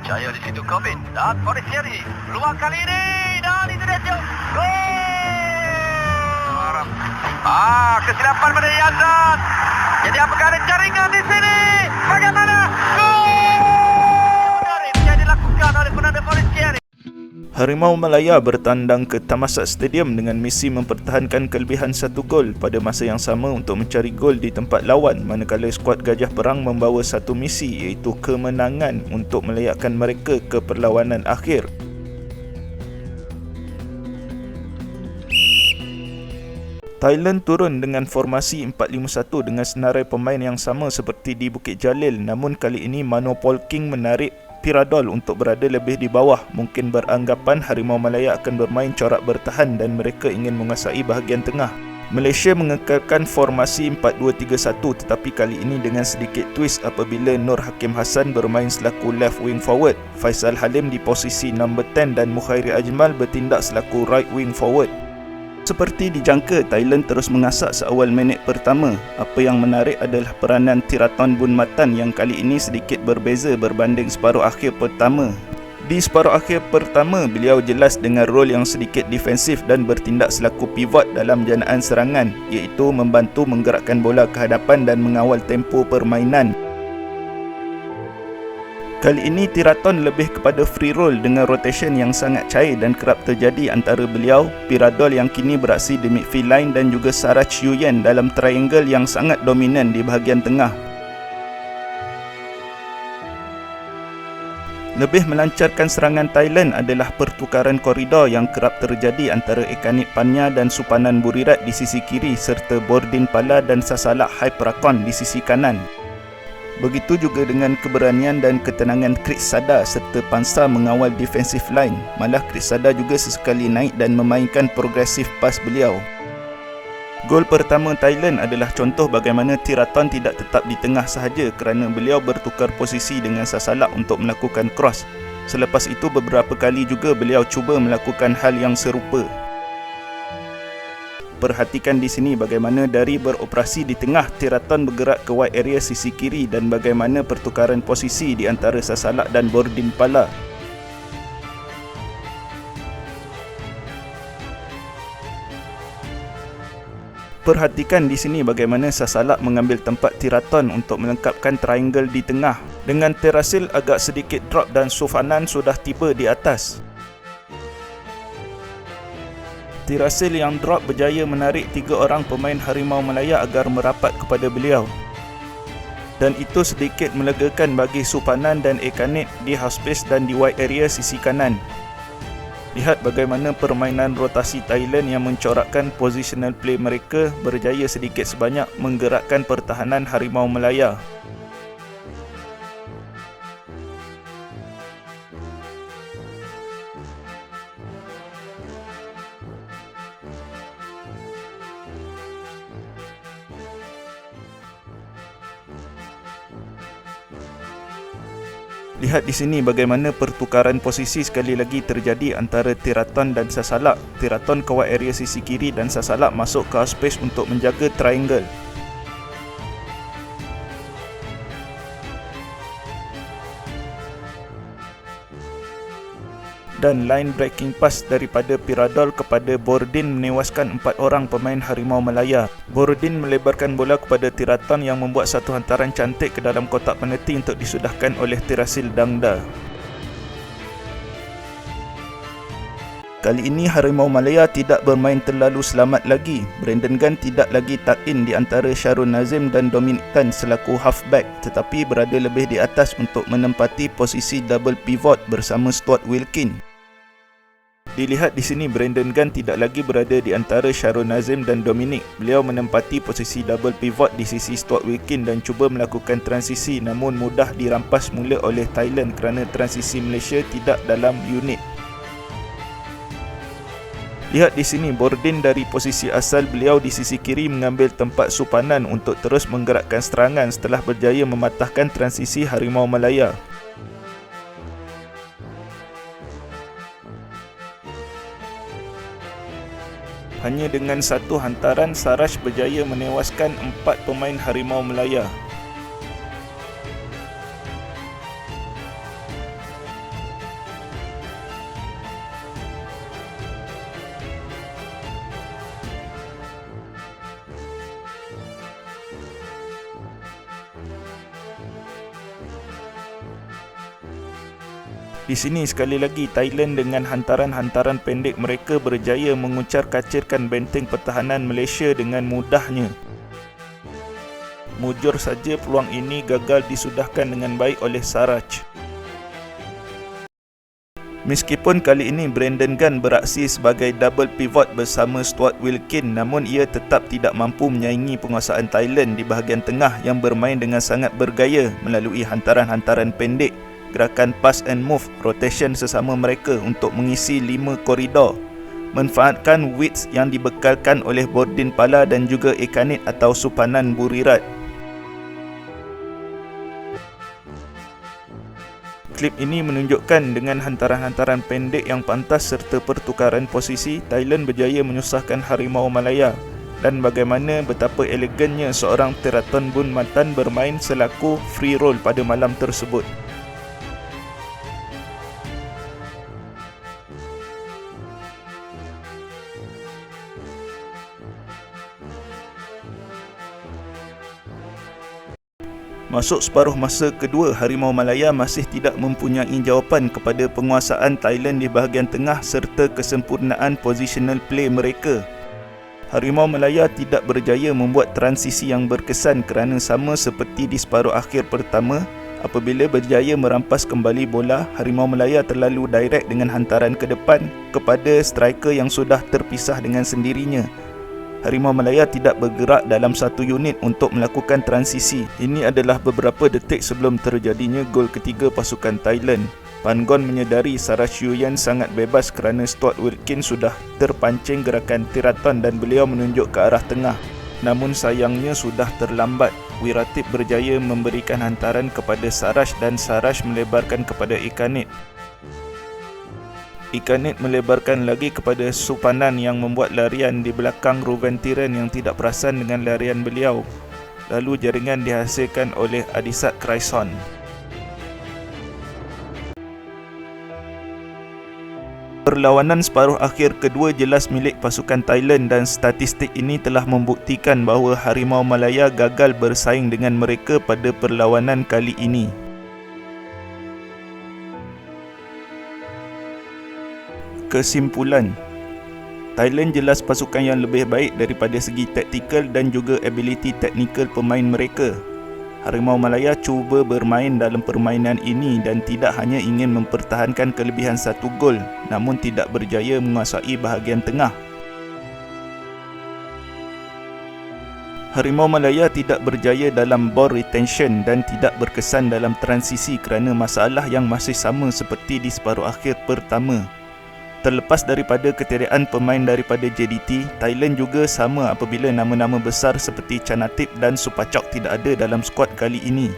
Jaya di situ Corbin dan Forestieri. Peluang kali ini dan itu dia jauh. Gol! Kesilapan pada Yazan. Jadi apakah ada jaringan di sini? Bagaimana? Gol! Menarik yang dilakukan oleh Fernando Forestieri. Harimau Malaya bertandang ke Thammasat Stadium dengan misi mempertahankan kelebihan 1 gol pada masa yang sama untuk mencari gol di tempat lawan, manakala skuad Gajah Perang membawa satu misi, iaitu kemenangan untuk melayakkan mereka ke perlawanan akhir. Thailand turun dengan formasi 4-5-1 dengan senarai pemain yang sama seperti di Bukit Jalil, namun kali ini Mano Polking menarik Piradol untuk berada lebih di bawah. Mungkin beranggapan Harimau Malaya akan bermain corak bertahan dan mereka ingin menguasai bahagian tengah. Malaysia mengekalkan formasi 4-2-3-1 tetapi kali ini dengan sedikit twist apabila Nur Hakim Hassan bermain selaku left wing forward, Faisal Halim di posisi number 10 dan Mukhairi Ajmal bertindak selaku right wing forward. Seperti dijangka, Thailand terus mengasak seawal minit pertama. Apa yang menarik adalah peranan Tiraton Bunmatan yang kali ini sedikit berbeza berbanding separuh akhir pertama. Di separuh akhir pertama, beliau jelas dengan role yang sedikit defensif dan bertindak selaku pivot dalam janaan serangan, iaitu membantu menggerakkan bola ke hadapan dan mengawal tempo permainan. Kali ini Tiraton lebih kepada free roll dengan rotation yang sangat cair dan kerap terjadi antara beliau, Piradol yang kini beraksi di midfield line dan juga Sarach Yuyen dalam triangle yang sangat dominan di bahagian tengah. Lebih melancarkan serangan Thailand adalah pertukaran koridor yang kerap terjadi antara Ekanit Panya dan Supanan Burirat di sisi kiri serta Bordin Pala dan Sasalak Hai Prakon di sisi kanan. Begitu juga dengan keberanian dan ketenangan Chris Sada serta Pansa mengawal defensive line. Malah Chris Sada juga sesekali naik dan memainkan progresif pas beliau. Gol pertama Thailand adalah contoh bagaimana Tiraton tidak tetap di tengah sahaja kerana beliau bertukar posisi dengan Sasalak untuk melakukan cross. Selepas itu beberapa kali juga beliau cuba melakukan hal yang serupa. Perhatikan di sini bagaimana dari beroperasi di tengah, Tiraton bergerak ke wide area sisi kiri dan bagaimana pertukaran posisi di antara Sasalak dan Bordin Pala. Perhatikan di sini bagaimana Sasalak mengambil tempat Tiraton untuk melengkapkan triangle di tengah. Dengan Terasil agak sedikit drop dan Sufanan sudah tiba di atas. Tirasil yang drop berjaya menarik 3 orang pemain Harimau Malaya agar merapat kepada beliau. Dan itu sedikit melegakan bagi Supanan dan Ekanit di half space dan di wide area sisi kanan. Lihat bagaimana permainan rotasi Thailand yang mencorakkan positional play mereka berjaya sedikit sebanyak menggerakkan pertahanan Harimau Malaya. Lihat di sini bagaimana pertukaran posisi sekali lagi terjadi antara Tiraton dan Sasalak. Tiraton ke wide area sisi kiri dan Sasalak masuk ke half space untuk menjaga triangle. Dan line breaking pass daripada Piradol kepada Bordin menewaskan 4 orang pemain Harimau Malaya. Bordin melebarkan bola kepada Tiraton yang membuat satu hantaran cantik ke dalam kotak penalti untuk disudahkan oleh Terasil Dangda. Kali ini Harimau Malaya tidak bermain terlalu selamat lagi. Brandon Gunn tidak lagi tuck-in di antara Shahrul Nazim dan Dominic Tan selaku halfback tetapi berada lebih di atas untuk menempati posisi double pivot bersama Stuart Wilkin. Dilihat di sini Brandon Gunn tidak lagi berada di antara Shahrul Nazim dan Dominic. Beliau menempati posisi double pivot di sisi Stuart Wilkin dan cuba melakukan transisi namun mudah dirampas mula oleh Thailand kerana transisi Malaysia tidak dalam unit. Lihat di sini Bordin dari posisi asal beliau di sisi kiri mengambil tempat Supanan untuk terus menggerakkan serangan setelah berjaya mematahkan transisi Harimau Malaya. Hanya dengan satu hantaran, Sarach berjaya menewaskan 4 pemain Harimau Malaya. Di sini sekali lagi Thailand dengan hantaran-hantaran pendek mereka berjaya mengucar-kacirkan benteng pertahanan Malaysia dengan mudahnya. Mujur saja peluang ini gagal disudahkan dengan baik oleh Sarraj. Meskipun kali ini Brandon Gunn beraksi sebagai double pivot bersama Stuart Wilkin, namun ia tetap tidak mampu menyaingi penguasaan Thailand di bahagian tengah yang bermain dengan sangat bergaya melalui hantaran-hantaran pendek, gerakan pass and move, rotation sesama mereka untuk mengisi 5 koridor, manfaatkan width yang dibekalkan oleh Bordin Pala dan juga Ekanit atau Supanan Burirat. Klip ini menunjukkan dengan hantaran-hantaran pendek yang pantas serta pertukaran posisi, Thailand berjaya menyusahkan Harimau Malaya dan bagaimana betapa elegannya seorang Teraton Bun Matan bermain selaku free roll pada malam tersebut. Masuk separuh masa kedua, Harimau Malaya masih tidak mempunyai jawapan kepada penguasaan Thailand di bahagian tengah serta kesempurnaan positional play mereka. Harimau Malaya tidak berjaya membuat transisi yang berkesan kerana sama seperti di separuh akhir pertama, apabila berjaya merampas kembali bola, Harimau Malaya terlalu direct dengan hantaran ke depan kepada striker yang sudah terpisah dengan sendirinya. Harimau Malaya tidak bergerak dalam satu unit untuk melakukan transisi. Ini adalah beberapa detik sebelum terjadinya gol ketiga pasukan Thailand. Pangon menyedari Sarraj Yuyan sangat bebas kerana Stuart Wilkin sudah terpancing gerakan Teraton dan beliau menunjuk ke arah tengah. Namun sayangnya sudah terlambat. Wiratip berjaya memberikan hantaran kepada Sarraj dan Sarraj melebarkan kepada Ekanit. Ekanit melebarkan lagi kepada Supanan yang membuat larian di belakang Ruventiran yang tidak perasan dengan larian beliau. Lalu jaringan dihasilkan oleh Adisak Kraison. Perlawanan separuh akhir kedua jelas milik pasukan Thailand dan statistik ini telah membuktikan bahawa Harimau Malaya gagal bersaing dengan mereka pada perlawanan kali ini. Kesimpulan, Thailand jelas pasukan yang lebih baik daripada segi taktikal dan juga ability teknikal pemain mereka. Harimau Malaya cuba bermain dalam permainan ini dan tidak hanya ingin mempertahankan kelebihan satu gol, namun tidak berjaya menguasai bahagian tengah. Harimau Malaya tidak berjaya dalam ball retention dan tidak berkesan dalam transisi kerana masalah yang masih sama seperti di separuh akhir pertama. Terlepas daripada ketiadaan pemain daripada JDT, Thailand juga sama apabila nama-nama besar seperti Chanatip dan Supachok tidak ada dalam skuad kali ini.